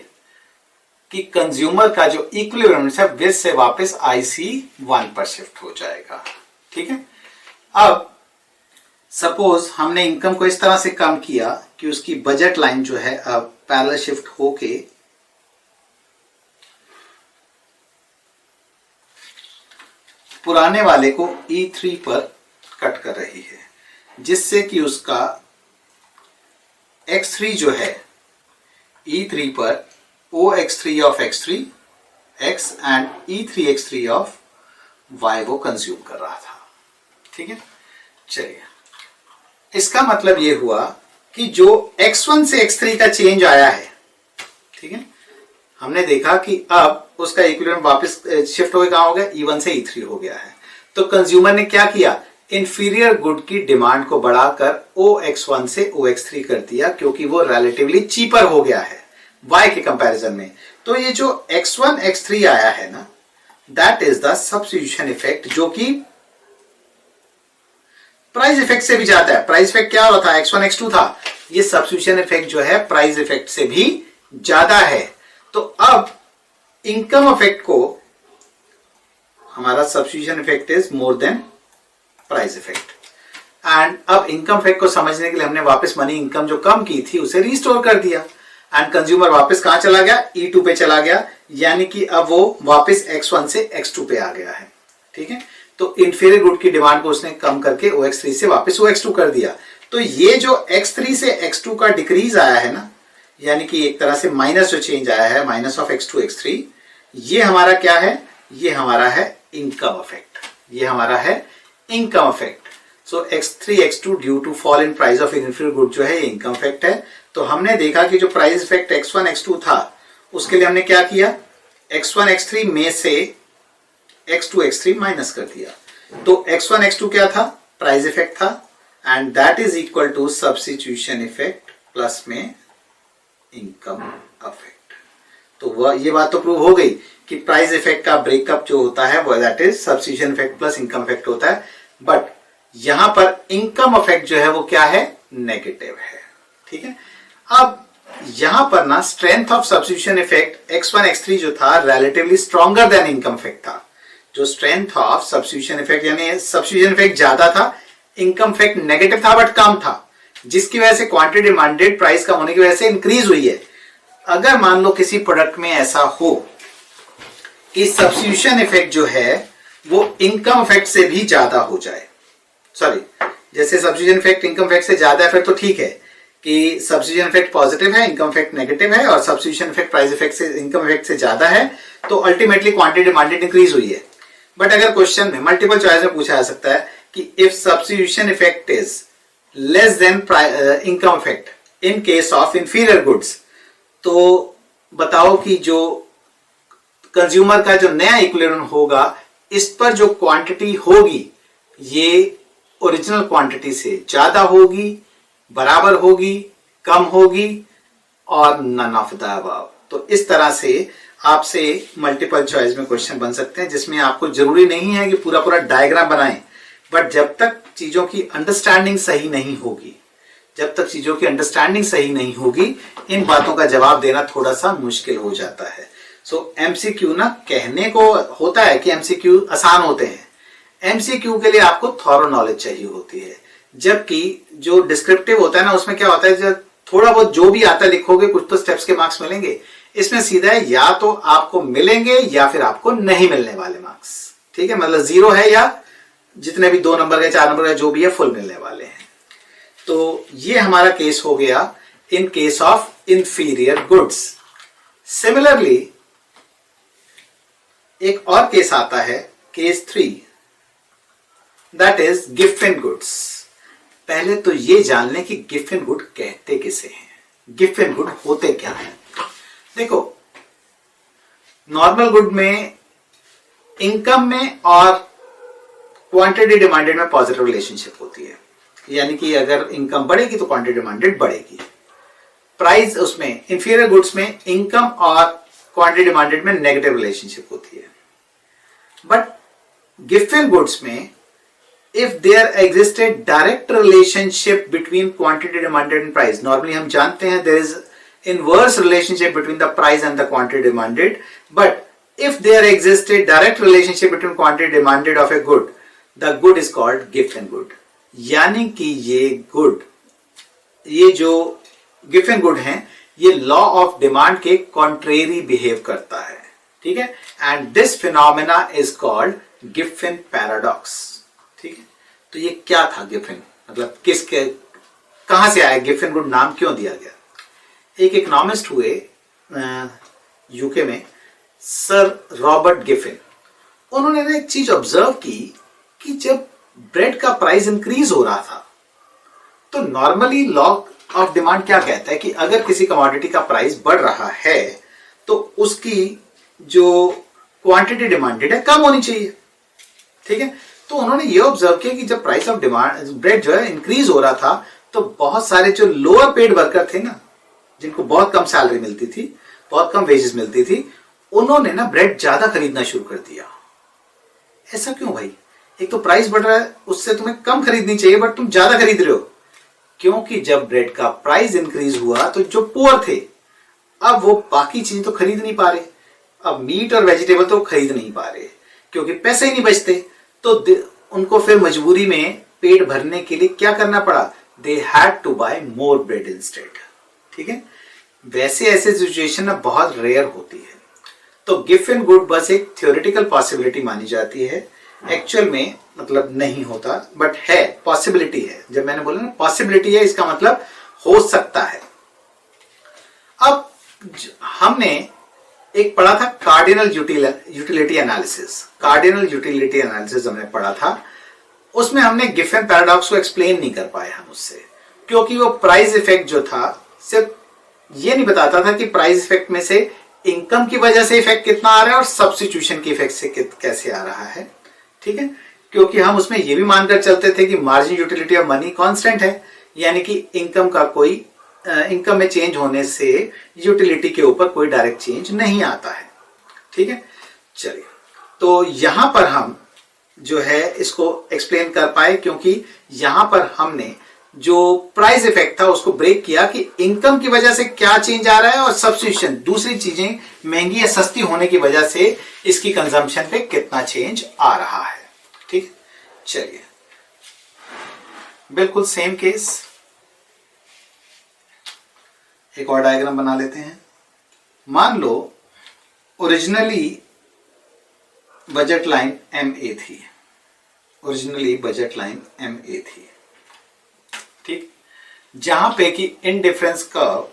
कि कंज्यूमर का जो इक्विलिब्रियम है विद से वापस IC1 पर शिफ्ट हो जाएगा। ठीक है, अब सपोज हमने इनकम को इस तरह से कम किया कि उसकी बजट लाइन जो है अब पैरेलल शिफ्ट होके पुराने वाले को E3 पर कट कर रही है, जिससे कि उसका X3 जो है E3 पर OX3 of X3 X and E3X3 of Y वो कंज्यूम कर रहा था। ठीक है, चलिए इसका मतलब ये हुआ कि जो X1 से X3 का चेंज आया है, ठीक है, हमने देखा कि अब उसका इक्विलिब्रियम वापस शिफ्ट हो कहां हो गया, E1 से E3 हो गया है। तो कंज्यूमर ने क्या किया, इंफीरियर गुड की डिमांड को बढ़ाकर OX1 से OX3 कर दिया, क्योंकि वो रिलेटिवली चीपर हो गया है Y के कंपैरिजन में। तो ये जो X1 X3 आया है ना, that is the substitution effect, जो कि प्राइस इफेक्ट से भी ज्यादा है। प्राइस इफेक्ट क्या होता था, X1 X2 था, ये सब्स्टिट्यूशन इफेक्ट जो है प्राइस इफेक्ट से भी ज्यादा है। तो अब इनकम इफेक्ट को, हमारा substitution effect is more than price effect, and अब इनकम इफेक्ट को समझने के लिए हमने वापस मनी इनकम जो कम की थी उसे रिस्टोर कर दिया, एंड कंज्यूमर वापस कहां चला गया, E2 पे चला गया, यानी कि अब वो वापस X1 से X2 पे आ गया है। ठीक है, तो इंफीरियर गुड की डिमांड को उसने कम करके OX3 से वापस OX2 कर दिया। तो ये जो X3 से X2 का डिक्रीज आया है ना, यानी कि एक तरह से माइनस जो चेंज आया है, माइनस ऑफ X2 X3, ये हमारा क्या है, ये हमारा है इनकम इफेक्ट, ये हमारा है income effect. So X3 X2 due to fall in price of inferior good जो है इनकम इफेक्ट है। तो हमने देखा कि जो प्राइस इफेक्ट X1 X2 था, उसके लिए हमने क्या किया, X1 X3 में से X2 X3 माइनस कर दिया। तो X1 X2 क्या था, प्राइस इफेक्ट था, and that is equal to substitution effect plus में इनकम इफेक्ट। तो वह ये बात तो प्रूव हो गई कि प्राइस इफेक्ट का ब्रेकअप जो होता है वो that is substitution effect plus income effect होता है। बट यहां पर इनकम इफेक्ट जो है वो क्या है, नेगेटिव है। ठीक है, अब यहां पर ना strength of substitution effect x1 x3 जो था relatively stronger than income effect था। जो स्ट्रेंथ ऑफ सब्स्टिट्यूशन इफेक्ट यानी सब्स्टिट्यूशन इफेक्ट ज्यादा था, इनकम इफेक्ट नेगेटिव था बट कम था, जिसकी वजह से क्वांटिटी डिमांडेड प्राइस कम होने की वजह से इंक्रीज हुई है। अगर मान लो किसी प्रोडक्ट में ऐसा हो कि सब्स्टिट्यूशन इफेक्ट जो है वो इनकम इफेक्ट से भी ज्यादा हो जाए, सॉरी जैसे सब्स्टिट्यूशन इफेक्ट इनकम इफेक्ट से ज्यादा है, फिर तो ठीक है कि सब्स्टिट्यूशन इफेक्ट पॉजिटिव है, इनकम इफेक्ट नेगेटिव है, और सब्स्टिट्यूशन इफेक्ट प्राइस इफेक्ट से इनकम इफेक्ट से ज्यादा है, तो अल्टीमेटली क्वांटिटी डिमांडेड इंक्रीज हुई है। बट अगर क्वेश्चन में मल्टीपल चॉइस में पूछा जा सकता है कि if substitution effect is less than income effect in case of inferior goods, तो बताओ कि जो कंज्यूमर का जो नया इक्विलिब्रियम होगा, इस पर जो क्वांटिटी होगी ये ओरिजिनल क्वांटिटी से ज्यादा होगी, बराबर होगी, कम होगी, और नन ऑफ द अबव। तो इस तरह से आपसे मल्टीपल चॉइस में क्वेश्चन बन सकते हैं, जिसमें आपको जरूरी नहीं है कि पूरा पूरा डायग्राम बनाएं, बट जब तक चीजों की अंडरस्टैंडिंग सही नहीं होगी, जब तक चीजों की अंडरस्टैंडिंग सही नहीं होगी, इन बातों का जवाब देना थोड़ा सा मुश्किल हो जाता है। सो एमसीक्यू ना, कहने को होता है कि एमसीक्यू आसान होते हैं, एमसीक्यू के लिए आपको थॉरो नॉलेज चाहिए होती है, जबकि जो डिस्क्रिप्टिव होता है ना, उसमें क्या होता है, जब थोड़ा बहुत जो भी आता है लिखोगे, कुछ तो स्टेप्स के मार्क्स मिलेंगे। इसमें सीधा है या तो आपको मिलेंगे या फिर आपको नहीं मिलने वाले मार्क्स। ठीक है, मतलब 0 है या जितने भी 2 नंबर के 4 नंबर के जो भी है फुल मिलने वाले हैं। तो ये हमारा केस हो गया in case of inferior goods. Similarly एक और केस आता है, case 3, that is Giffen goods. पहले तो ये जान लें कि गिफिन गुड कहते किसे हैं, गिफिन गुड होते क्या हैं। देखो, नॉर्मल गुड में इनकम में और क्वांटिटी डिमांडेड में पॉजिटिव रिलेशनशिप होती है, यानी कि अगर इनकम बढ़ेगी तो क्वांटिटी डिमांडेड बढ़ेगी। प्राइस उसमें इंफीरियर गुड्स में इनकम और क्वांटिटी डिमांडेड में नेगेटिव रिलेशनशिप होती है। बट गिफिन गुड्स में if there existed direct relationship between quantity demanded and price, normally हम जानते हैं there is inverse relationship between the price and the quantity demanded, but if there existed direct relationship between quantity demanded of a good, the good is called given good। यानी कि ये जो given good हैं, ये law of demand के contrary behave करता है, ठीक है, and this phenomena is called given paradox। ठीक है, तो ये क्या था गिफिन, मतलब किसके कहां से आया, गिफिन गुड नाम क्यों दिया गया। एक इकोनॉमिस्ट हुए यूके में, सर रॉबर्ट गिफिन। उन्होंने ना एक चीज ऑब्जर्व की कि जब ब्रेड का प्राइस इंक्रीज हो रहा था, तो नॉर्मली लॉ ऑफ डिमांड क्या कहता है कि अगर किसी कमोडिटी का प्राइस बढ़ रहा है तो उसकी जो क्वांटिटी डिमांडेड है कम होनी चाहिए। ठीक है, तो उन्होंने ये ऑब्जर्व किया कि जब प्राइस ऑफ डिमांड ब्रेड जो है इंक्रीज हो रहा था, तो बहुत सारे जो लोअर पेड वर्कर थे ना, जिनको बहुत कम सैलरी मिलती थी, बहुत कम वेजेस मिलती थी, उन्होंने ना ब्रेड ज्यादा खरीदना शुरू कर दिया। ऐसा क्यों भाई, एक तो प्राइस बढ़ रहा है, उससे तुम्हें कम खरीदनी चाहिए बट तुम ज्यादा खरीद रहे हो। क्योंकि जब ब्रेड का प्राइस इंक्रीज हुआ तो जो पुअर थे, अब वो बाकी चीजें तो खरीद नहीं पा रहे, अब मीट और वेजिटेबल तो खरीद नहीं पा रहे क्योंकि पैसे ही नहीं बचते। तो उनको फिर मजबूरी में पेट भरने के लिए क्या करना पड़ा, they had to buy more bread instead. ठीक है, वैसे ऐसे सिचुएशन ना बहुत रेयर होती है। तो गिफिन गुड बस एक थ्योरेटिकल पॉसिबिलिटी मानी जाती है, एक्चुअल में मतलब नहीं होता, बट है, पॉसिबिलिटी है। जब मैंने बोला ना पॉसिबिलिटी है, इसका मतलब हो सकता है। अब हमने एक पढ़ा था cardinal utility analysis, cardinal utility analysis हमने पढ़ा था। उसमें हमने गिफिन पैराडॉक्स को एक्सप्लेन नहीं कर पाए हम उससे, क्योंकि वो प्राइस इफेक्ट जो था सिर्फ ये नहीं बताता था कि प्राइस इफेक्ट में से इनकम की वजह से इफेक्ट कितना आ रहा है और सब्स्टिट्यूशन की इफेक्ट से कैसे आ रहा है। ठीक है, क्योंकि हम उसमें ये भी मानकर चलते थे कि margin utility of money constant है, यानी कि इनकम का कोई इनकम में चेंज होने से यूटिलिटी के ऊपर कोई डायरेक्ट चेंज नहीं आता है। ठीक है, चलिए, तो यहां पर हम जो है इसको एक्सप्लेन कर पाए, क्योंकि यहां पर हमने जो प्राइस इफेक्ट था उसको ब्रेक किया कि इनकम की वजह से क्या चेंज आ रहा है और सब्स्टिट्यूशन दूसरी चीजें महंगी या सस्ती होने की वजह से इसकी कंजम्पशन पे कितना चेंज आ रहा है। ठीक, चलिए बिल्कुल सेम केस एक और डायग्राम बना लेते हैं। मान लो ओरिजिनली बजट लाइन MA थी, ओरिजिनली बजट लाइन MA थी, ठीक, जहां पे कि इन डिफरेंस कर्व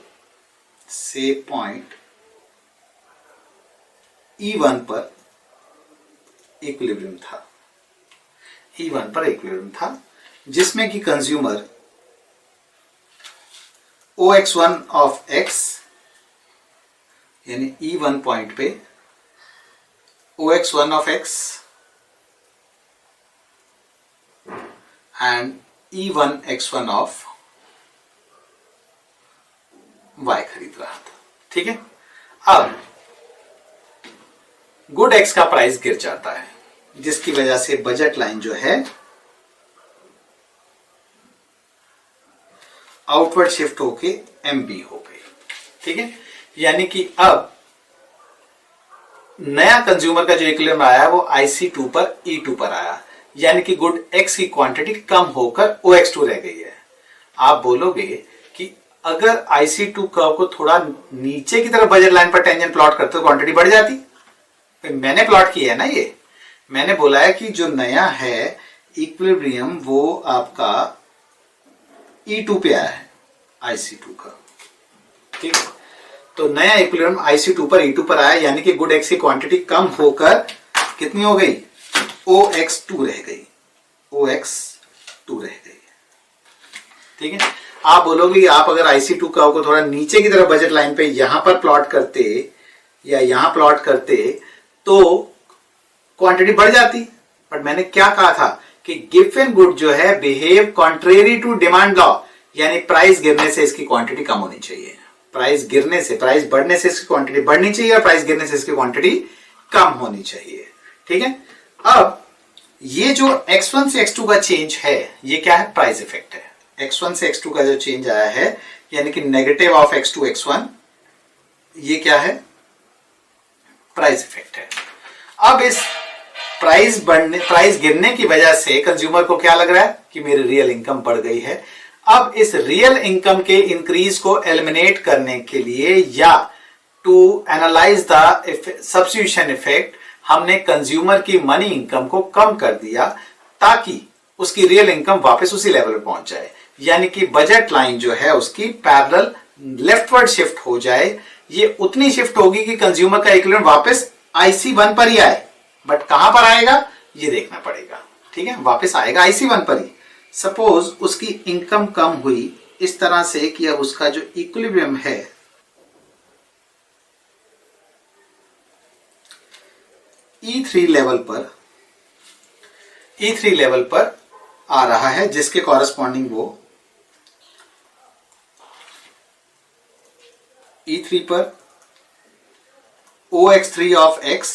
से पॉइंट E1 पर इक्विलिब्रियम था, E1 पर इक्विलिब्रियम था, जिसमें कि कंज्यूमर OX1 ऑफ X यानी E1 पॉइंट पे OX1 of X and E1 X1 of Y खरीद रहा था। ठीक है, अब गुड X का प्राइस गिर जाता है, जिसकी वजह से बजट लाइन जो है आउटवर्ड शिफ्ट होके MB हो गई। ठीक है, यानी कि अब नया कंज्यूमर का जो इक्विलिब्रियम आया वो IC2 पर E2 पर आया, यानी कि गुड X की क्वांटिटी कम होकर OX2 रह गई है। आप बोलोगे कि अगर IC2 कर्व को थोड़ा नीचे की तरफ बजट लाइन पर टेंजेंट प्लॉट करते तो क्वांटिटी बढ़ जाती। मैंने प्लॉट किया है ना, ये मैंने बोला है कि जो नया है इक्विलिब्रियम वो आपका E2 पे आया है IC2 का। ठीक, तो नया इक्विलिब्रियम IC2 पर E2 पर आया, यानी कि गुड X की क्वांटिटी कम होकर कितनी हो गई, OX2 रह गई, OX2 रह गई। ठीक है, आप बोलोगे आप अगर IC2 कर्व को थोड़ा नीचे की तरफ बजट लाइन पे यहां पर प्लॉट करते या यहां प्लॉट करते तो क्वांटिटी बढ़ जाती, बट मैंने क्या कहा था कि गिवन गुड जो है behave contrary to demand law, यानी प्राइस गिरने से इसकी क्वांटिटी कम होनी चाहिए, प्राइस गिरने से, प्राइस बढ़ने से इसकी क्वांटिटी बढ़नी चाहिए और प्राइस गिरने से इसकी क्वांटिटी कम होनी चाहिए। ठीक है, अब ये जो X1 से X2 का चेंज है ये क्या है, प्राइस इफेक्ट है। X1 से X2 का जो चेंज आया है यानी कि नेगेटिव ऑफ X2 X1, ये क्या है, प्राइस इफेक्ट है। अब इस प्राइस गिरने की वजह से कंज्यूमर को क्या लग रहा है कि मेरी रियल इनकम बढ़ गई है। अब इस रियल इनकम के इंक्रीज को एलिमिनेट करने के लिए या to analyse the substitution effect हमने कंज्यूमर की मनी इनकम को कम कर दिया ताकि उसकी रियल इनकम वापस उसी लेवल पे पहुंच जाए, यानी कि बजट लाइन जो है उसकी पैरेलल लेफ्टवर्ड शिफ्ट हो जाए। ये उतनी शिफ्ट होगी कि कंज्यूमर का इक्विलिब्रियम वापस IC1 पर ही आए, बट कहां पर आएगा ये देखना पड़ेगा। ठीक है, वापस आएगा IC1 पर ही। सपोज उसकी इनकम कम हुई इस तरह से कि अब उसका जो इक्विलिब्रियम है E3 लेवल पर आ रहा है, जिसके कॉरेस्पॉन्डिंग वो E3 पर OX3 of X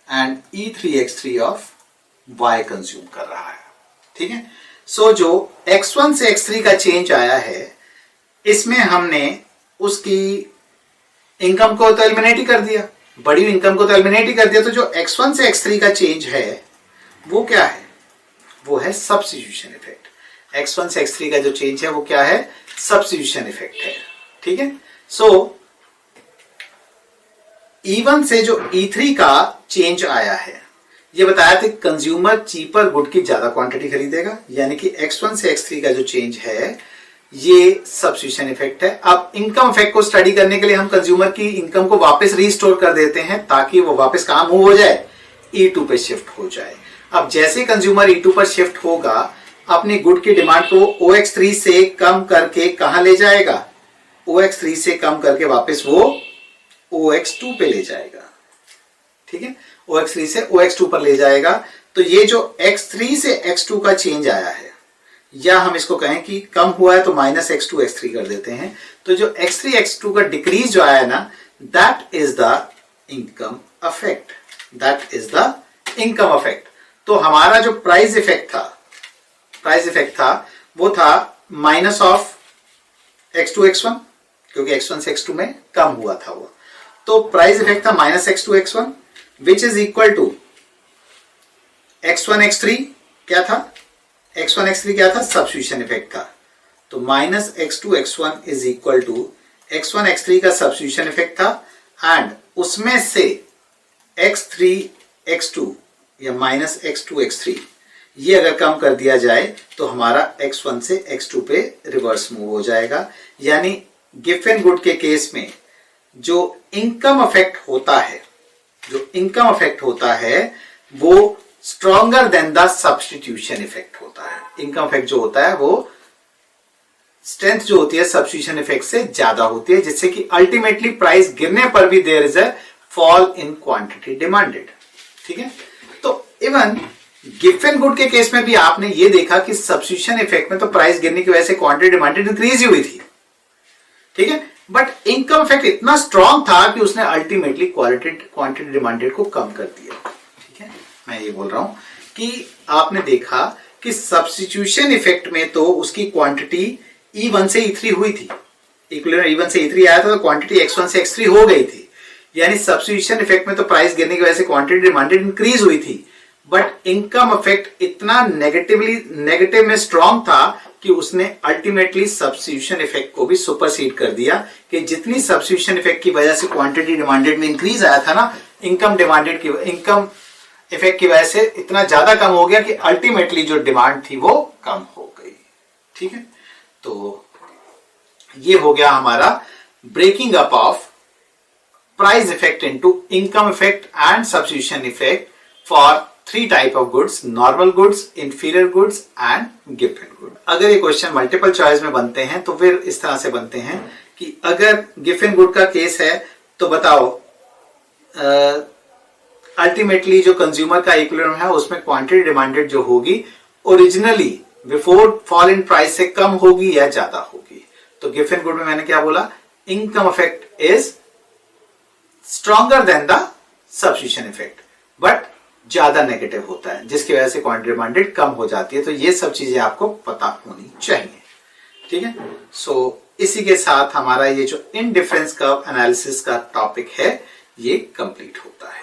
and E3X3 of Y consume कर रहा है। ठीक है, सो जो X1 से X3 का चेंज आया है इसमें हमने उसकी इनकम को तो एलिमिनेट ही कर दिया, बड़ी इनकम को तो एलिमिनेट ही कर दिया। तो जो X1 से X3 का चेंज है वो क्या है, वो है सब्स्टिट्यूशन इफेक्ट। X1 से X3 का जो चेंज है वो क्या है, सब्स्टिट्यूशन इफेक्ट है। ठीक है, सो E1 से जो E3 का चेंज आया है ये बताया था कंज्यूमर चीपर गुड की ज्यादा क्वांटिटी खरीदेगा, यानी कि X1 से X3 का जो चेंज है ये सब्स्टिट्यूशन इफेक्ट है। अब इनकम इफेक्ट को स्टडी करने के लिए हम कंज्यूमर की इनकम को वापस रीस्टोर कर देते हैं ताकि वो वापस कहां मूव हो जाए, E2 पे शिफ्ट हो जाए। अब जैसे कंज्यूमर E2 पर शिफ्ट होगा अपनी गुड की डिमांड को OX3 से कम करके कहां ले जाएगा, OX3 से कम करके वापस वो OX2 पे ले जाएगा। ठीक है, OX3 से OX2 पर ले जाएगा। तो ये जो X3 से X2 का चेंज आया है, या हम इसको कहें कि कम हुआ है तो माइनस X2 X3 कर देते हैं, तो जो X3 X2 का डिक्रीज जो आया है ना, that is the income affect, that is the income affect. तो हमारा जो प्राइस इफेक्ट था वो था माइनस ऑफ x2 x1, क्योंकि x1 से x2 में कम हुआ था वो, तो प्राइस इफेक्ट था minus x2 x1 which is equal to x1 x3 क्या था, x1 x3 क्या था, सब्स्टिट्यूशन इफेक्ट था, तो minus x2 x1 is equal to x1 x3 का सब्स्टिट्यूशन इफेक्ट था एंड उसमें से x3 x2 या माइनस x2 x3 ये अगर कम कर दिया जाए तो हमारा x1 से x2 पे रिवर्स मूव हो जाएगा। यानी गिफन गुड के केस में जो इनकम इफेक्ट होता है वो stronger than the substitution effect होता है। इनकम इफेक्ट जो होता है वो स्ट्रेंथ जो होती है सब्स्टिट्यूशन इफेक्ट से ज्यादा होती है, जिससे कि अल्टीमेटली प्राइस गिरने पर भी there is a fall in quantity demanded. ठीक है, तो इवन गिफन गुड के केस में भी आपने ये देखा कि सब्स्टिट्यूशन इफेक्ट में तो प्राइस गिरने की वजह से क्वांटिटी डिमांडेड इंक्रीज ही हुई थी। ठीक है, बट इनकम इफेक्ट इतना स्ट्रांग था कि उसने अल्टीमेटली क्वांटिटी डिमांडेड को कम कर दिया। ठीक है, मैं ये बोल रहा हूं कि आपने देखा कि सब्स्टिट्यूशन इफेक्ट में तो उसकी क्वांटिटी E1 से E3 हुई थी, इक्विलिब्रियम E1 से E3 आया था तो क्वांटिटी X1 से X3 हो गई थी। यानी सब्स्टिट्यूशन इफेक्ट में तो प्राइस गिरने की वजह से क्वांटिटी डिमांडेड इंक्रीज हुई थी, बट इनकम इफेक्ट इतना नेगेटिव में स्ट्रांग था कि उसने अल्टीमेटली सब्स्टिट्यूशन इफेक्ट को भी सुपरसीड कर दिया कि जितनी सब्स्टिट्यूशन इफेक्ट की वजह से क्वांटिटी डिमांडेड में इंक्रीज आया था ना, इनकम इफेक्ट की वजह से इतना ज्यादा कम हो गया कि अल्टीमेटली जो डिमांड थी वो कम हो गई। ठीक है, तो ये हो गया हमारा breaking up of price effect into income effect and substitution effect for 3 type of goods, normal goods, inferior goods and Giffen good. अगर ये क्वेश्चन मल्टीपल चॉइस में बनते हैं तो फिर इस तरह से बनते हैं कि अगर गिफन गुड का केस है तो बताओ अल्टीमेटली जो कंज्यूमर का इक्विलिब्रियम है उसमें क्वांटिटी डिमांडेड जो होगी originally before fall in price से कम होगी या ज्यादा होगी। तो गिफन गुड में मैंने क्या बोला, income effect is stronger than the substitution effect but ज्यादा नेगेटिव होता है, जिसकी वजह से क्वांटिटी डिमांडेड कम हो जाती है। तो ये सब चीजें आपको पता होनी चाहिए। ठीक है, सो इसी के साथ हमारा ये जो इनडिफरेंस कर्व एनालिसिस का टॉपिक है ये कंप्लीट होता है।